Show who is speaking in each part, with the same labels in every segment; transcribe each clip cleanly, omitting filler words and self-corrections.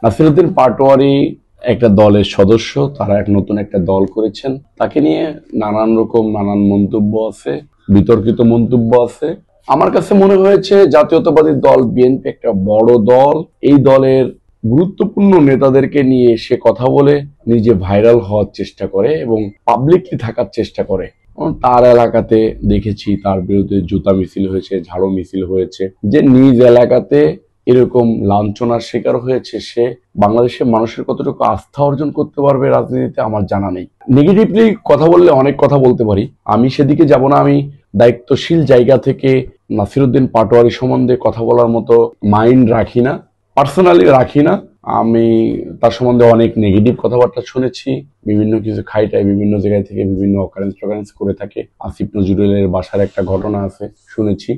Speaker 1: নাসিরউদ্দিন পাটোয়ারি একটা দলের সদস্য, তারা নতুন একটা দল করেছেন। তাকে নিয়ে নানান মন্তব্য আছে, বিতর্কিত মন্তব্য আছে। আমার কাছে মনে হয়েছে জাতীয়তাবাদী দল বিএনপি একটা বড় দল। এই দলের গুরুত্বপূর্ণ নেতাদেরকে নিয়ে সে কথা বলে নিজে ভাইরাল হওয়ার চেষ্টা করে এবং পাবলিকলি থাকার চেষ্টা করে। তার এলাকাতে দেখেছি তার বিরুদ্ধে জুতা মিছিল হয়েছে, ঝাড়ু মিছিল হয়েছে। যে নিজ এলাকাতে এরকম লাঞ্ছনার শিকার হয়েছে, সে বাংলাদেশের মানুষের কতটুকু আস্থা অর্জন করতে পারবে রাজনীতিতে আমার জানা নেই। নেগেটিভলি কথা বললে অনেক কথা বলতে পারি, আমি সেদিকে যাব না। আমি দায়িত্বশীল জায়গা থেকে নাসিরউদ্দিন পাটোয়ারি সম্বন্ধে কথা বলার মতো মাইন্ড রাখি না, পার্সোনালি রাখি না। আমি তার সম্বন্ধে অনেক নেগেটিভ কথাবার্তা শুনেছি, বিভিন্ন কিছু খাইটাই বিভিন্ন জায়গায় থেকে বিভিন্ন অকারেন্স করে থাকে। আসিফ নজরুলের বাসার একটা ঘটনা আছে, শুনেছি।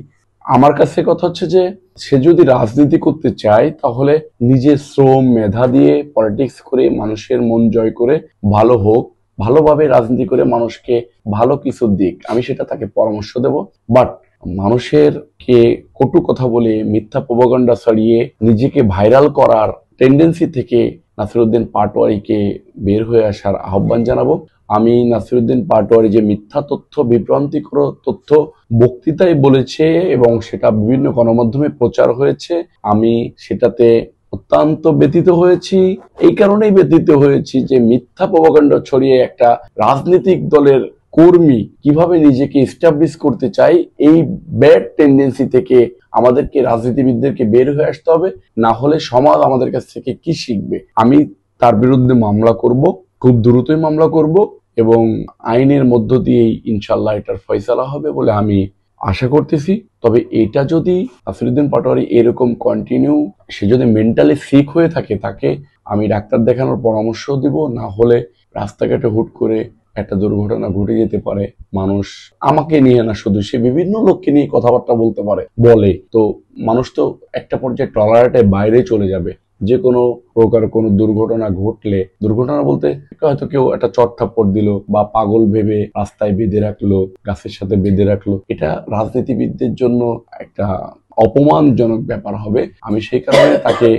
Speaker 1: আমার কাছে কথা হচ্ছে যে সে যদি রাজনীতি করতে চায় তাহলে নিজের শ্রম মেধা দিয়ে পলিটিক্স করে মানুষের মন জয় করে ভালো হোক, ভালোভাবে রাজনীতি করে মানুষকে ভালো কিছু দিক, আমি সেটা তাকে পরামর্শ দেব। বাট মানুষের কে কটু কথা বলে মিথ্যা প্রোপাগান্ডা ছড়িয়ে নিজেকে ভাইরাল করার টেন্ডেন্সি থেকে নাসিরউদ্দিন পাটোয়ারিকে বের হয়ে আসার আহ্বান জানাবো। আমি নাসিরউদ্দিন পাটোয়ারি যে মিথ্যা তথ্য, বিভ্রান্তিকর তথ্য বক্তৃতায় বলেছে এবং সেটা বিভিন্ন গণমাধ্যমে প্রচার হয়েছে, আমি সেটাতে অত্যন্ত ব্যথিত হয়েছি। এই কারণেই ব্যথিত হয়েছি যে মিথ্যা প্রপাগান্ডা ছড়িয়ে একটা রাজনৈতিক দলের কর্মী কিভাবে নিজেকে এস্টাবলিশ করতে চাই, এই ব্যাড টেন্ডেন্সি থেকে আমাদেরকে রাজনীতিবিদদেরকে বের হয়ে আসতে হবে, না হলে সমাজ আমাদের কাছ থেকে কি শিখবে। আমি তার বিরুদ্ধে মামলা করব, খুব দ্রুতই মামলা করব এবং আইনের মধ্য দিয়েই ইনশাল্লাহ এটার ফয়সালা হবে বলে আমি আশা করতেছি। তবে এটা যদি নাসিরউদ্দিন পাটোয়ারি এরকম কন্টিনিউ, সে যদি মেন্টালি সিক হয়ে থাকে, তাকে আমি ডাক্তার দেখানোর পরামর্শ দিব, না হলে রাস্তাঘাটে হুট করে একটা দুর্ঘটনা ঘটে যেতে পারে। মানুষ আমাকে নিয়ে না, শুধু সে বিভিন্ন লোককে নিয়ে কথাবার্তা বলে তো মানুষ তো একটা পর্যায়ে টলারেটের বাইরে চলে যাবে। যে কোনো প্রকার কোনো দুর্ঘটনা ঘটলে, দুর্ঘটনা বলতে হয়তো কেউ একটা চট থাপ্পড় দিল বা পাগল ভেবে রাস্তায় বেঁধে রাখলো, গাছের সাথে বেঁধে রাখলো, এটা রাজনীতিবিদদের জন্য একটা অপমানজনক ব্যাপার হবে। আমি সেই কারণে তাকে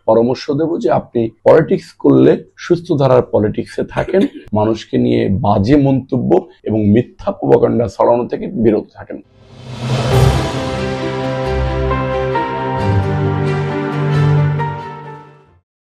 Speaker 1: পরামর্শ দেব যে আপনি পলিটিক্স করলে সুস্থ ধারার পলিটিক্সে থাকেন, মানুষকে নিয়ে বাজে মন্তব্য এবং মিথ্যা প্রপাগান্ডা ছড়ানো থেকে বিরত থাকেন।